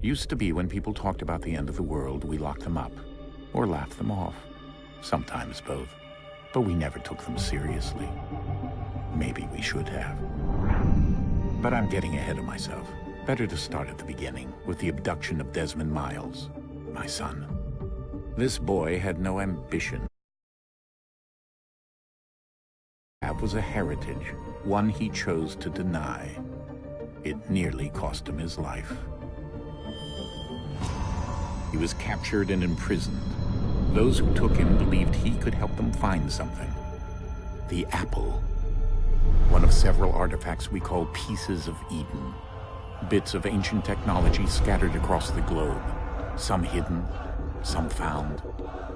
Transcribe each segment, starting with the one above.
Used to be when people talked about the end of the world, we locked them up or laughed them off. Sometimes both. But we never took them seriously. Maybe we should have. But I'm getting ahead of myself. Better to start at the beginning, with the abduction of Desmond Miles, my son. This boy had no ambition. That was a heritage, one he chose to deny. It nearly cost him his life. He was captured and imprisoned. Those who took him believed he could help them find something. The apple. One of several artifacts we call pieces of Eden. Bits of ancient technology scattered across the globe. Some hidden, some found,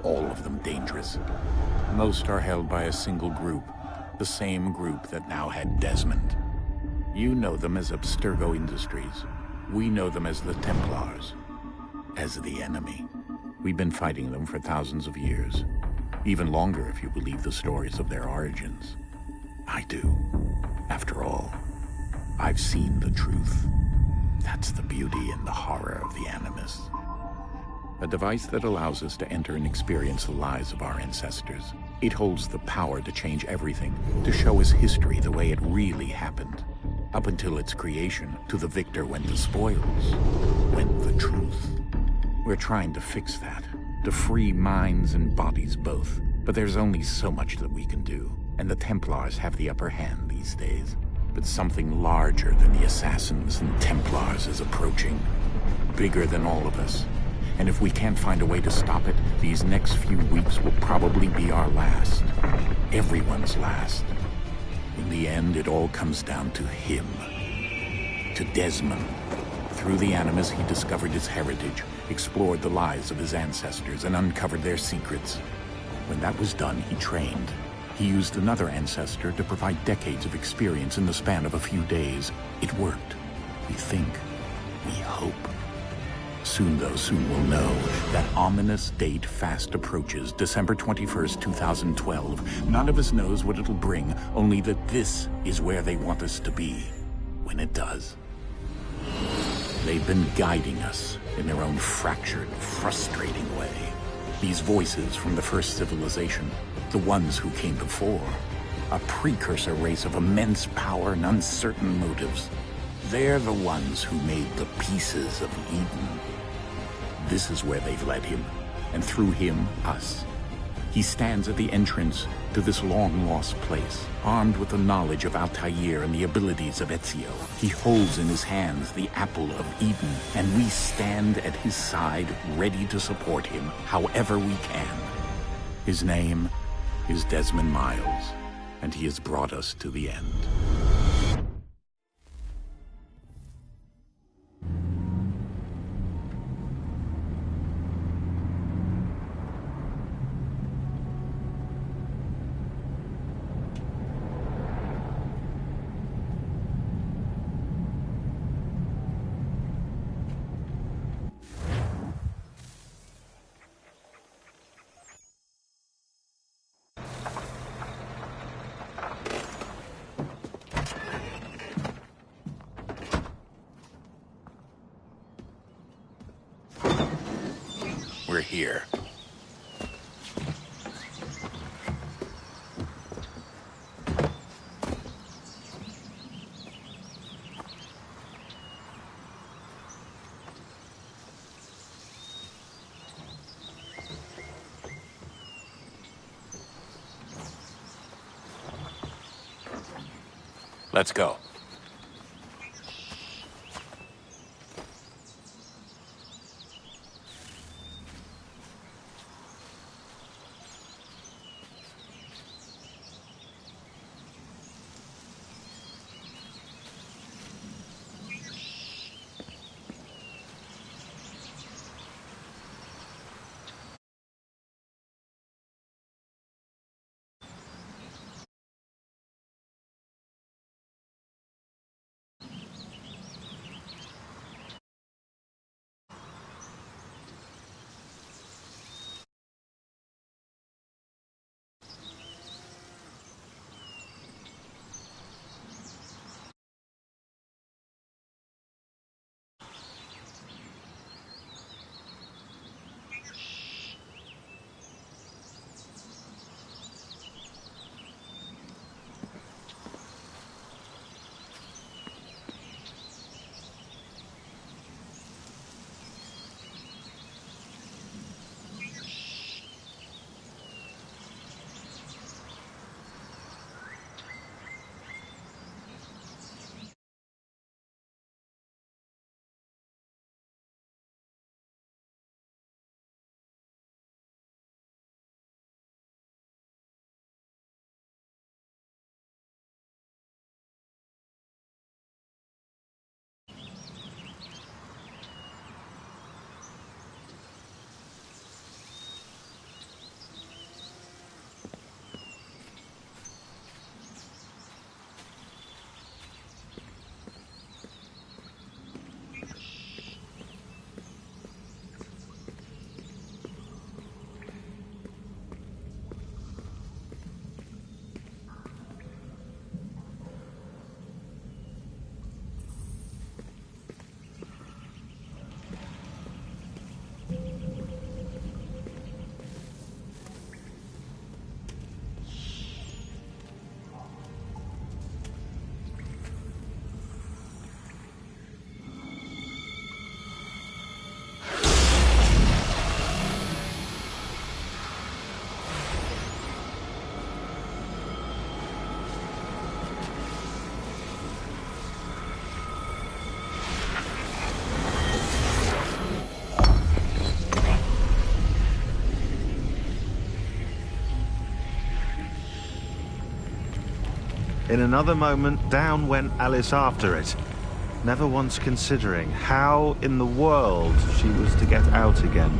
all of them dangerous. Most are held by a single group, the same group that now had Desmond. You know them as Abstergo Industries. We know them as the Templars, as the enemy. We've been fighting them for thousands of years, even longer if you believe the stories of their origins. I do. After all, I've seen the truth. That's the beauty and the horror of the Animus. A device that allows us to enter and experience the lives of our ancestors. It holds the power to change everything, to show us history the way it really happened. Up until its creation, to the victor went the spoils, went the truth. We're trying to fix that, to free minds and bodies both. But there's only so much that we can do, and the Templars have the upper hand these days. But something larger than the Assassins and Templars is approaching, bigger than all of us. And if we can't find a way to stop it, these next few weeks will probably be our last. Everyone's last. In the end, it all comes down to him. To Desmond. Through the Animus, he discovered his heritage, explored the lives of his ancestors, and uncovered their secrets. When that was done, he trained. He used another ancestor to provide decades of experience in the span of a few days. It worked. We think. We hope. Soon, though, soon we'll know. That ominous date fast approaches, December 21st, 2012. None of us knows what it'll bring, only that this is where they want us to be, when it does. They've been guiding us in their own fractured, frustrating way. These voices from the first civilization, the ones who came before, a precursor race of immense power and uncertain motives. They're the ones who made the pieces of Eden. This is where they've led him, and through him, us. He stands at the entrance to this long-lost place, armed with the knowledge of Altair and the abilities of Ezio. He holds in his hands the apple of Eden, and we stand at his side, ready to support him however we can. His name is Desmond Miles, and he has brought us to the end. We're here. Let's go. In another moment, down went Alice after it, never once considering how in the world she was to get out again.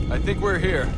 I think we're here.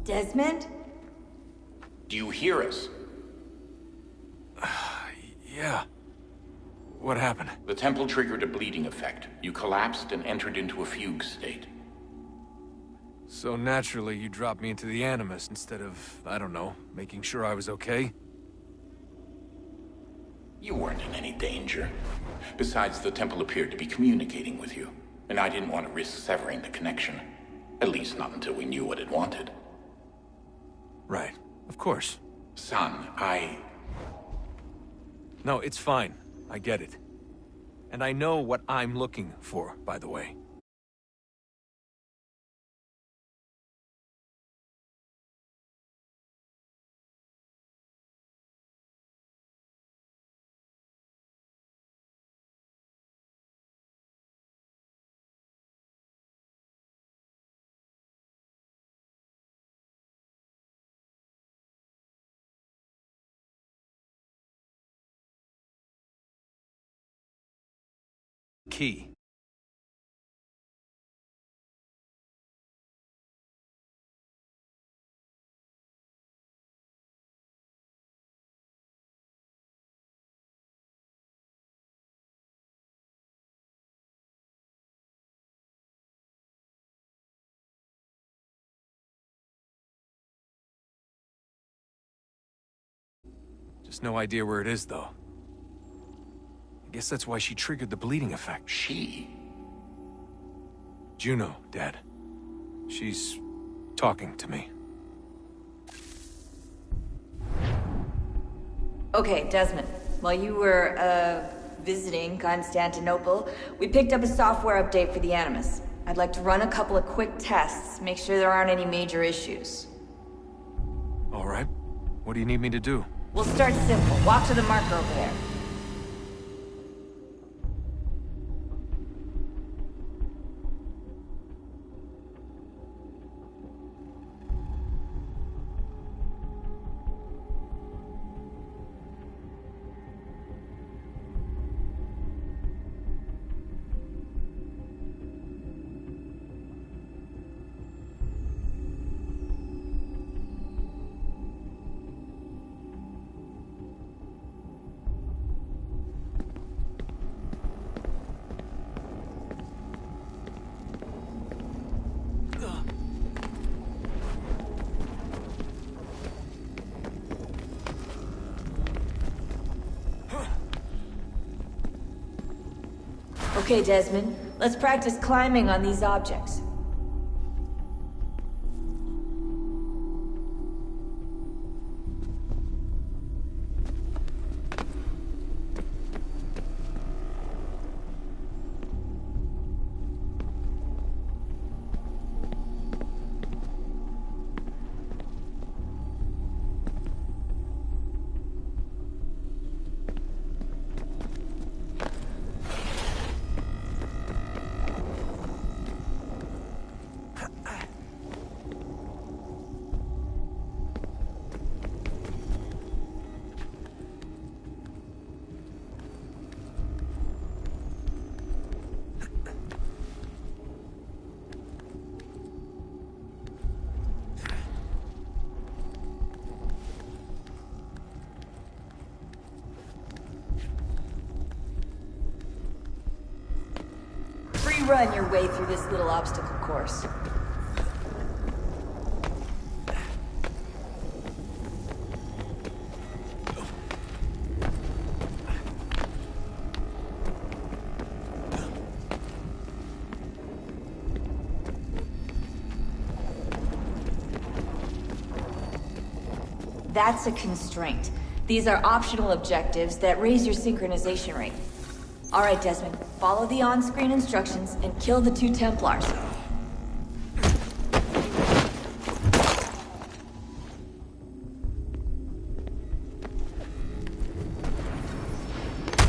Desmond? Do you hear us? Yeah. What happened? The temple triggered a bleeding effect. You collapsed and entered into a fugue state. So naturally, you dropped me into the Animus instead of, I don't know, making sure I was okay? You weren't in any danger. Besides, the temple appeared to be communicating with you, and I didn't want to risk severing the connection. At least not until we knew what it wanted. Right. Of course. Son, No, it's fine. I get it. And I know what I'm looking for, by the way. Key. Just no idea where it is, though. I guess that's why she triggered the bleeding effect. she... Juno, Dad. She's talking to me. Okay, Desmond. While you were, visiting Constantinople, we picked up a software update for the Animus. I'd like to run a couple of quick tests, make sure there aren't any major issues. All right. What do you need me to do? We'll start simple. Walk to the marker over there. Okay, Desmond. Let's practice climbing on these objects. Run your way through this little obstacle course. That's a constraint. These are optional objectives that raise your synchronization rate. All right, Desmond. Follow the on-screen instructions and kill the 2 Templars.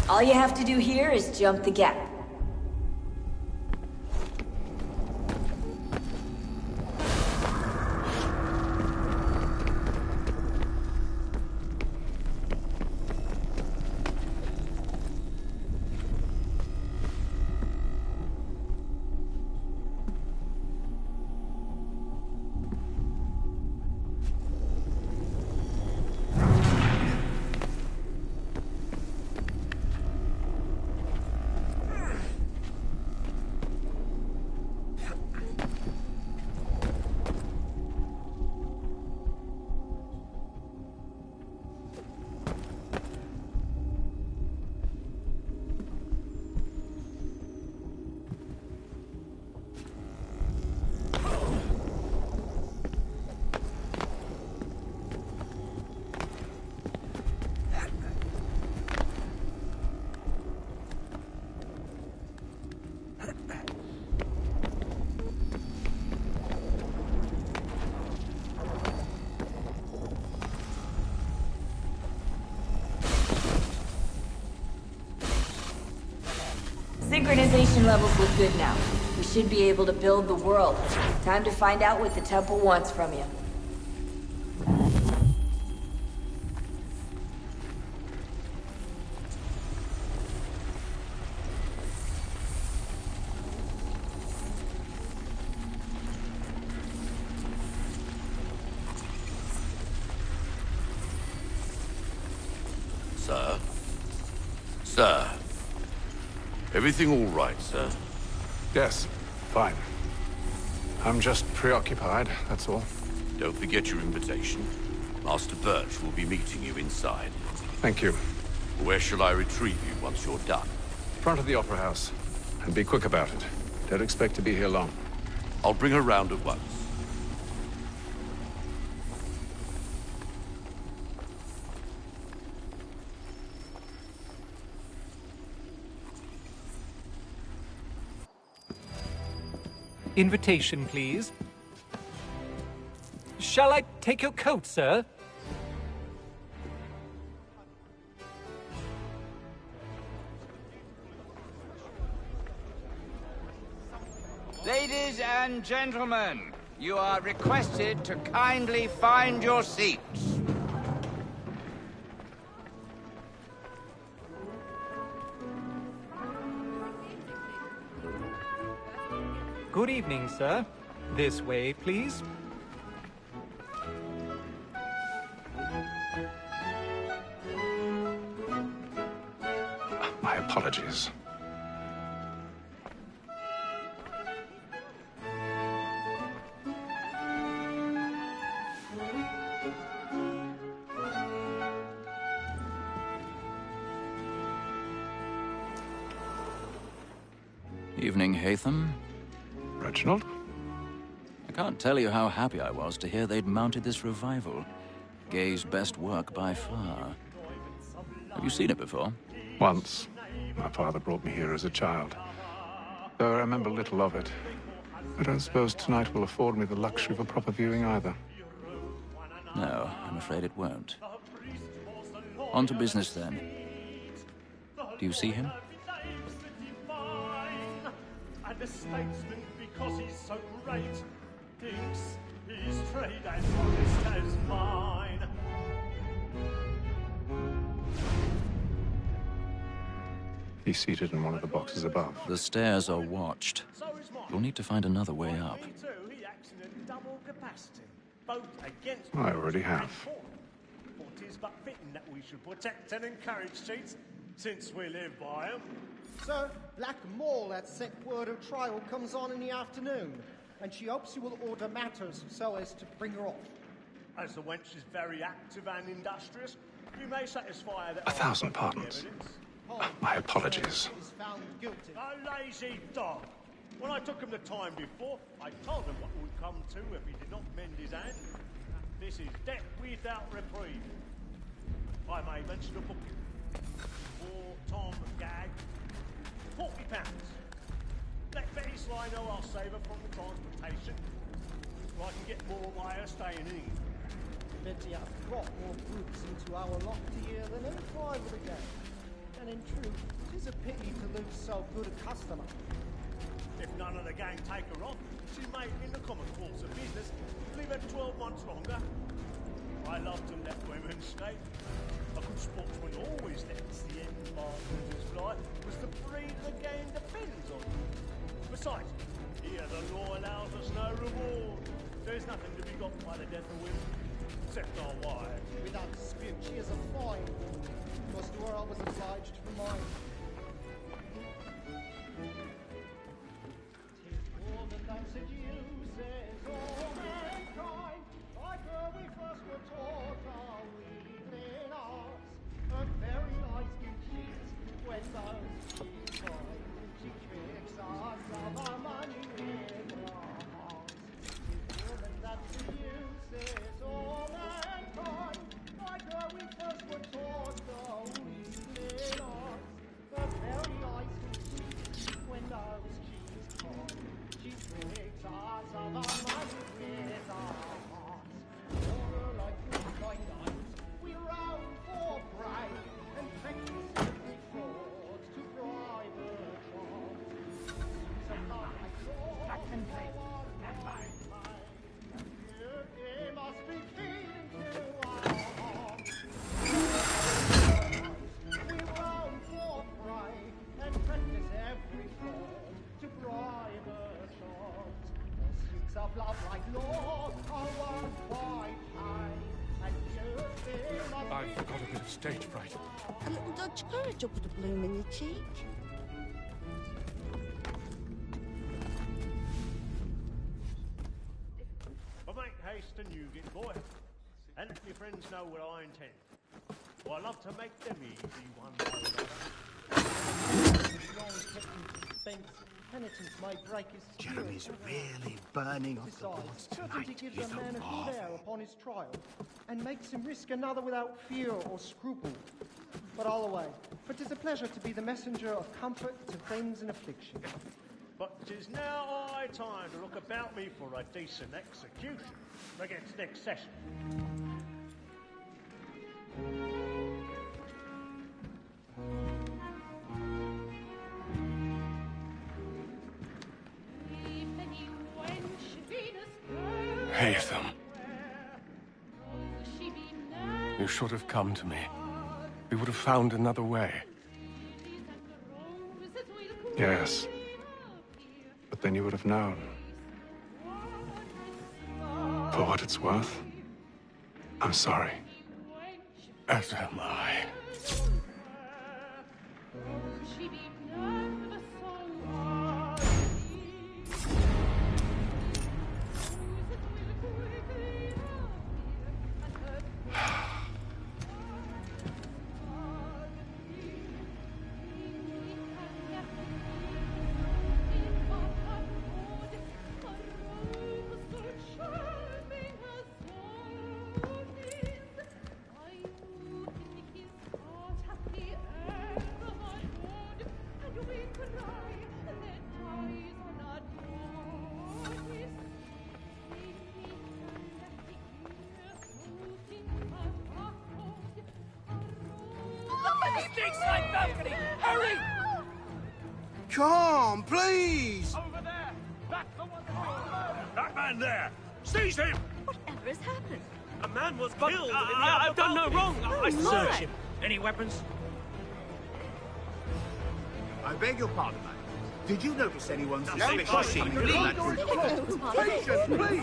All you have to do here is jump the gap. Synchronization levels look good now. We should be able to build the world. Time to find out what the temple wants from you. Sir? Sir? Everything all right, sir? Yes, fine. I'm just preoccupied, that's all. Don't forget your invitation. Master Birch will be meeting you inside. Thank you. Where shall I retrieve you once you're done? Front of the Opera House. And be quick about it. Don't expect to be here long. I'll bring her round at once. Invitation, please. Shall I take your coat, sir? Ladies and gentlemen, you are requested to kindly find your seats. Good evening, sir. This way, please. My apologies. Evening, Hatham. Reginald? I can't tell you how happy I was to hear they'd mounted this revival. Gay's best work by far. Have you seen it before? Once. My father brought me here as a child. Though I remember little of it. I don't suppose tonight will afford me the luxury of a proper viewing either. No, I'm afraid it won't. On to business, then. Do you see him? And a statesman because he's so great thinks his trade as honest as mine. He's seated in one of the boxes above. The stairs are watched. You'll need to find another way up. He acts in a double capacity, both against I already have. What is but fitting that we should protect and encourage cheats, since we live by them. Sir, Black Mall at set word of trial comes on in the afternoon, and she hopes you will order matters so as to bring her off. As the wench is very active and industrious, you may satisfy that... 1,000 pardons. My apologies. Is found guilty. A lazy dog. When I took him the time before, I told him what would come to if he did not mend his hand. This is debt without reprieve. I may mention a book for Tom Gag. £40. Let Betty Sly know I'll save her from the transportation, so I can get more by her staying in. Betty has brought more groups into our lofty here than any private again. And in truth, it is a pity to lose so good a customer. If none of the gang take her off, she may, in the common course of business, leave her 12 months longer. I love to let women skate. A good sportsman always lets the end markers fly, because the breed of the game depends on it. Besides, here the law allows us no reward. There's nothing to be got by the death of women, except our wives. Without dispute, she is a fine woman, because to her I was obliged for mine. Tis more than that seduces all mankind, like her we first were taught our weakling arts. Her very eyes give cheats when those she tries. She tricks us of our money with her hearts. Tis more than that seduces all mankind, like her we first were taught our weakling arts. Her very eyes give cheats when those she tries. She tricks us of our money with our hearts. For her like blind eyes, we roam for prey, and practice every fraud to bribe her charms. So not like Lord, they must be feeding to our hearts. We roam for prey, and practice every fraud to bribe her charms. Pursuits of love like law are won by high, and they must I've got a bit of stage fright. A little Dutch courage will put a bloom in your cheek. But make haste and you get boy, and let your friends know what I intend. For I love to make them easy one by another. Penitence may break his spirit. Jeremy's really burning up the boards Besides, tonight. certainty gives He's a man a a good air upon his trial, and makes him risk another without fear or scruple. But all away, for 'tis a pleasure to be the messenger of comfort to friends in affliction. But 'tis now high time to look about me for a decent execution. Against next session. Haytham. You should have come to me. We would have found another way. Yes. But then you would have known. For what it's worth, I'm sorry. As am I. Hurry! Come, please! Over there! That's the one that man there! Seize him! Whatever has happened? A man was killed I've done no wrong! I searched him. Any weapons? I beg your pardon, man. Did you notice anyone Suspicious coming through that room? Please!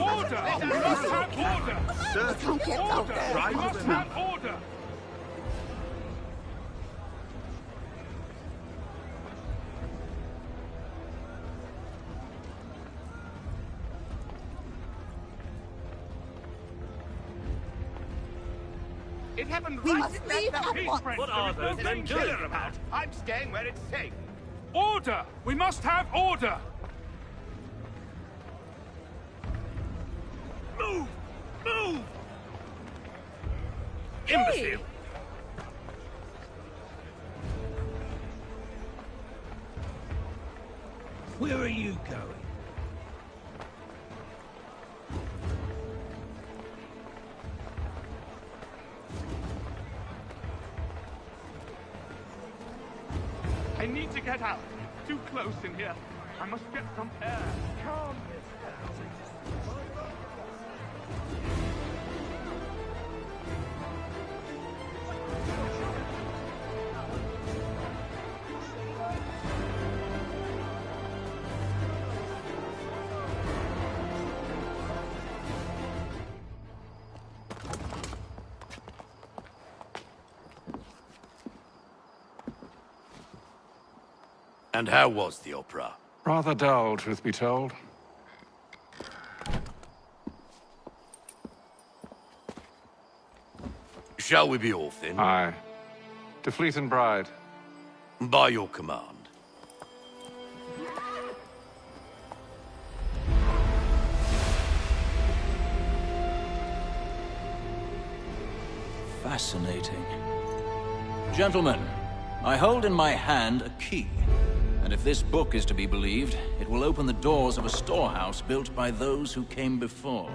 Order! We must have order! Sir, Order! We must have order! It happened We right must at leave that at once. What are those men doing? about? I'm staying where it's safe. Order! We must have order! Move! Move! Hey! Imbecile! Where are you going? I need to get out. Too close in here. I must get some air. Calm this down. And how was the opera? Rather dull, truth be told. Shall we be off then? Aye. To Fleet and Bride. By your command. Fascinating. Gentlemen, I hold in my hand a key. And if this book is to be believed, it will open the doors of a storehouse built by those who came before.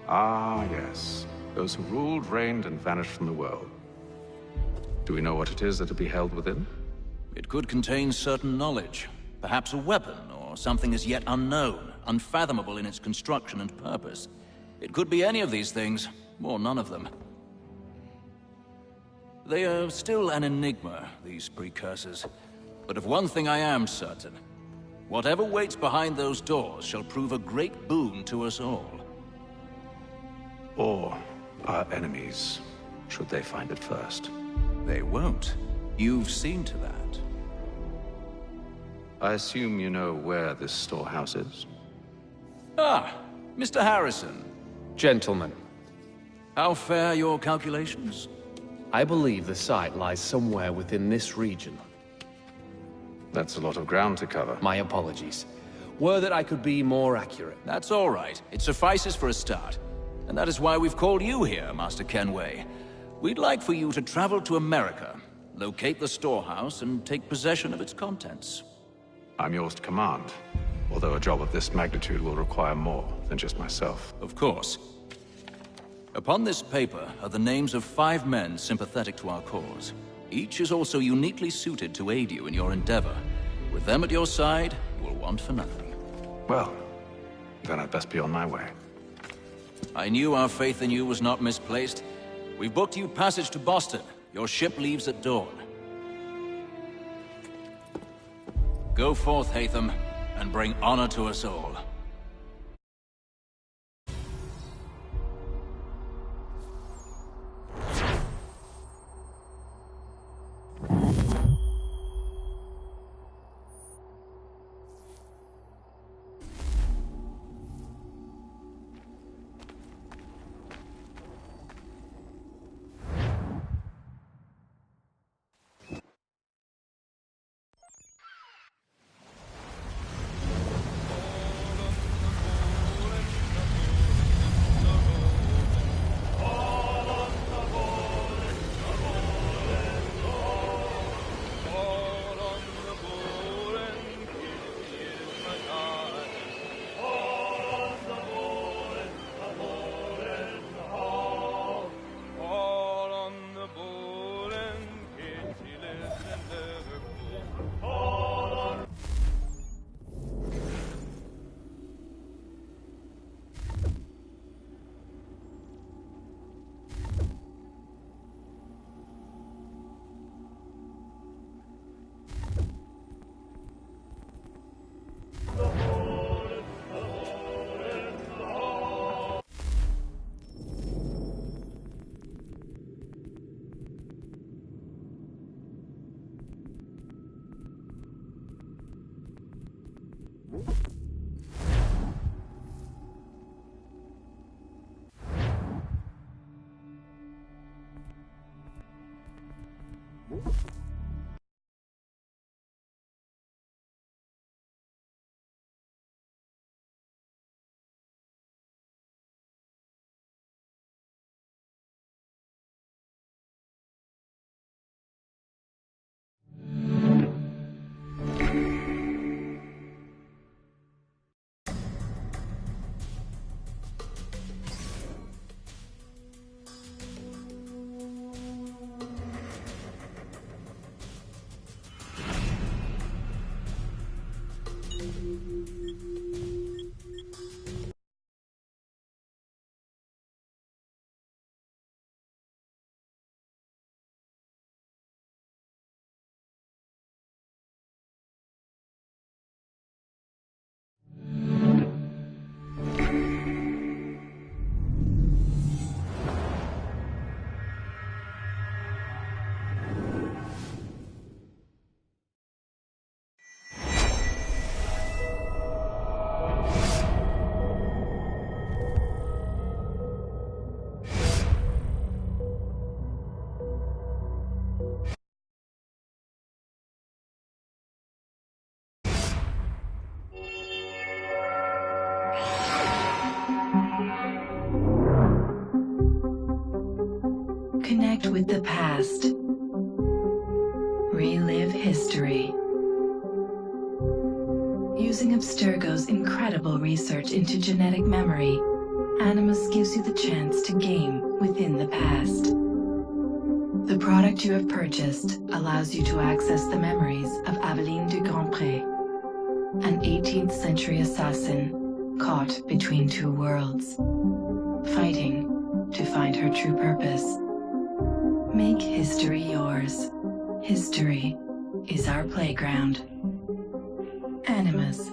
Ah, yes. Those who ruled, reigned, and vanished from the world. Do we know what it is that will be held within? It could contain certain knowledge. Perhaps a weapon, or something as yet unknown, unfathomable in its construction and purpose. It could be any of these things, or none of them. They are still an enigma, these precursors. But of one thing I am certain. Whatever waits behind those doors shall prove a great boon to us all. Or our enemies, should they find it first. They won't. You've seen to that. I assume you know where this storehouse is? Ah, Mr. Harrison. Gentlemen, How fare your calculations? I believe the site lies somewhere within this region. That's a lot of ground to cover. My apologies. Were that I could be more accurate. That's all right. It suffices for a start. And that is why we've called you here, Master Kenway. We'd like for you to travel to America, locate the storehouse, and take possession of its contents. I'm yours to command. Although a job of this magnitude will require more than just myself. Of course. Upon this paper are the names of 5 men sympathetic to our cause. Each is also uniquely suited to aid you in your endeavor. With them at your side, you will want for nothing. Well, then I'd best be on my way. I knew our faith in you was not misplaced. We've booked you passage to Boston. Your ship leaves at dawn. Go forth, Hatham, and bring honor to us all. Connect with the past. Relive history. Using Abstergo's incredible research into genetic memory, Animus gives you the chance to game within the past. The product you have purchased allows you to access the memories of Aveline de Grandpré, an 18th century assassin caught between 2 worlds, fighting to find her true purpose. Make history yours. History is our playground. Animus.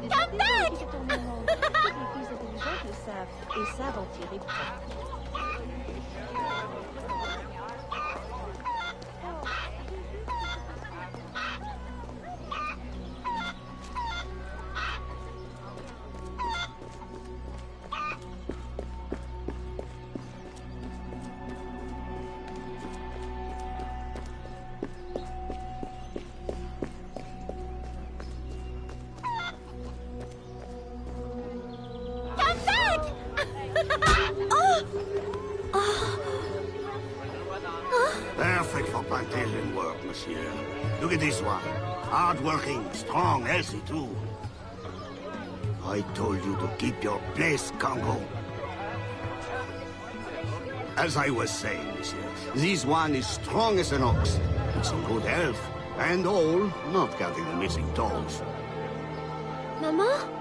Come back! Come back! Perfect for plantation work, monsieur. Look at this one. Hard-working, strong, healthy too. I told you to keep your place, Congo. As I was saying, monsieur, this one is strong as an ox. It's in good health, and all, not counting the missing toes. Mama?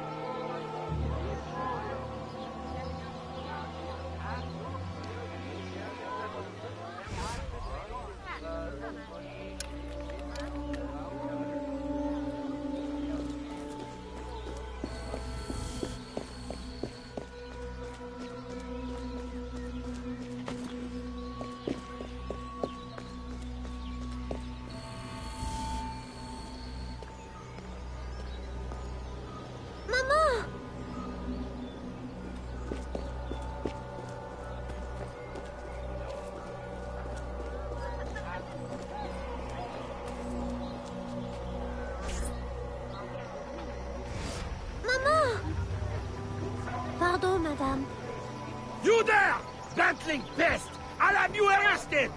Mama! Mama! Pardon, madame. You there! Bantling pest! I'll have you arrested!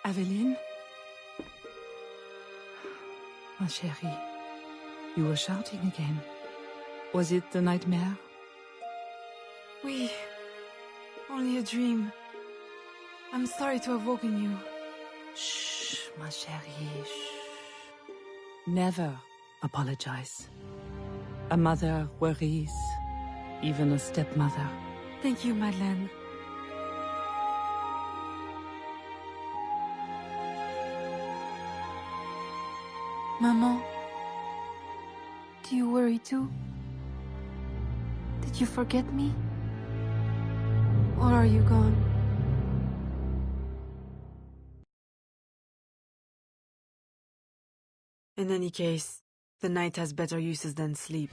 Aveline? Ma chérie, you were shouting again. Was it the nightmare? Oui. Only a dream. I'm sorry to have woken you. Shh, ma chérie, shh. Never apologize. A mother worries, even a stepmother. Thank you, Madeleine. Maman, do you worry too? Did you forget me? Or are you gone? In any case, the night has better uses than sleep.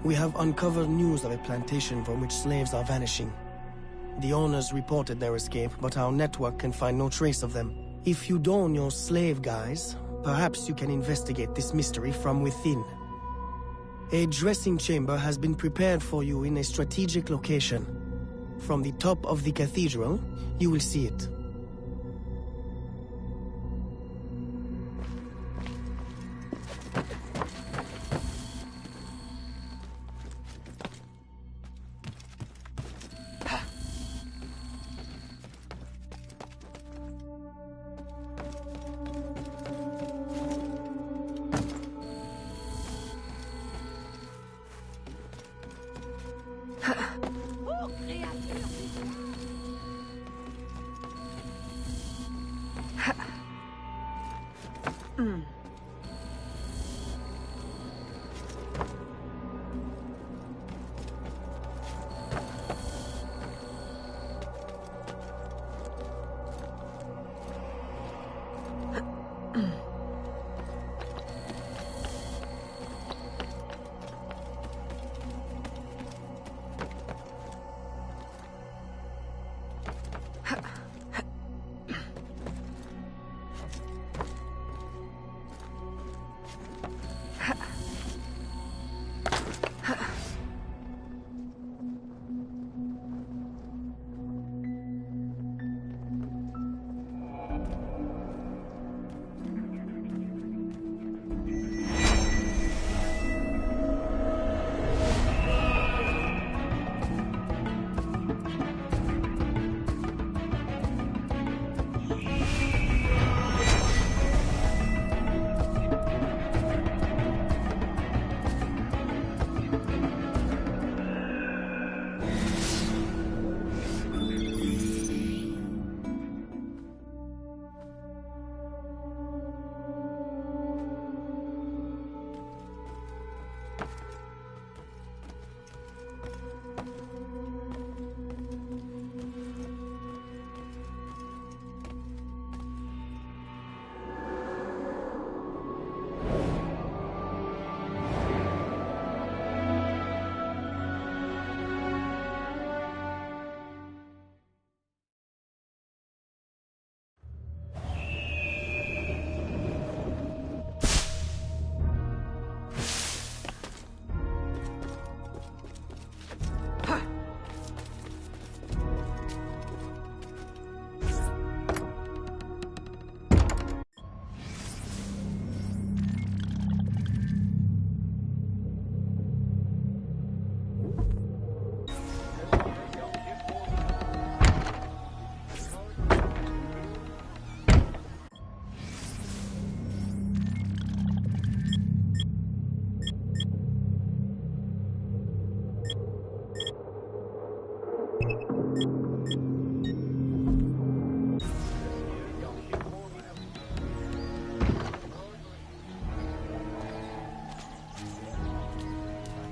We have uncovered news of a plantation from which slaves are vanishing. The owners reported their escape, but our network can find no trace of them. If you don your slave guise, perhaps you can investigate this mystery from within. A dressing chamber has been prepared for you in a strategic location. From the top of the cathedral, you will see it.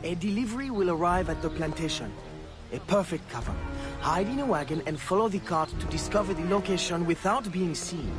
A delivery will arrive at the plantation. A perfect cover. Hide in a wagon and follow the cart to discover the location without being seen.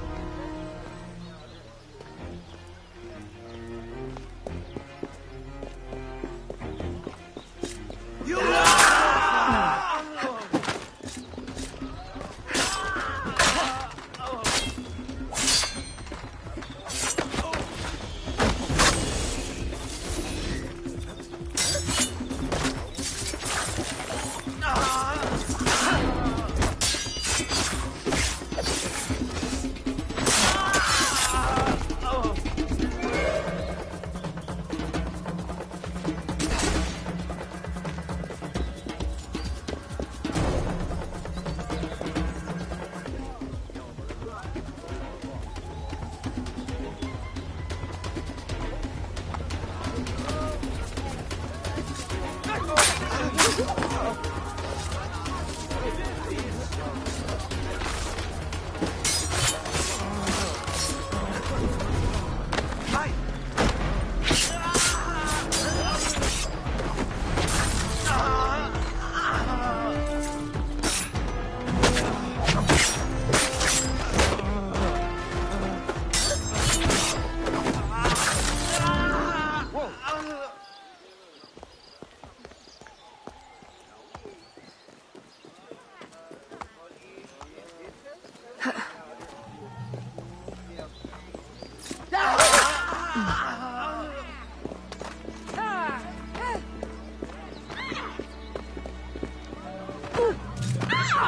You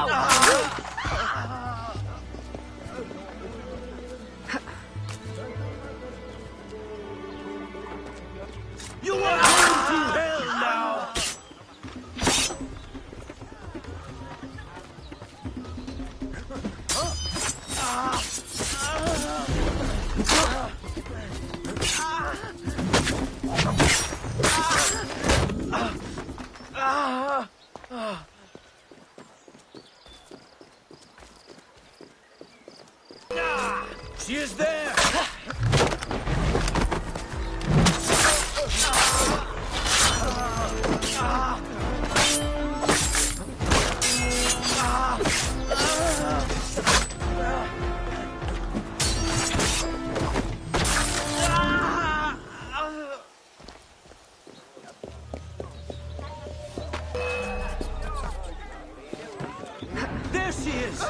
are going to hell now! She is there! There she is!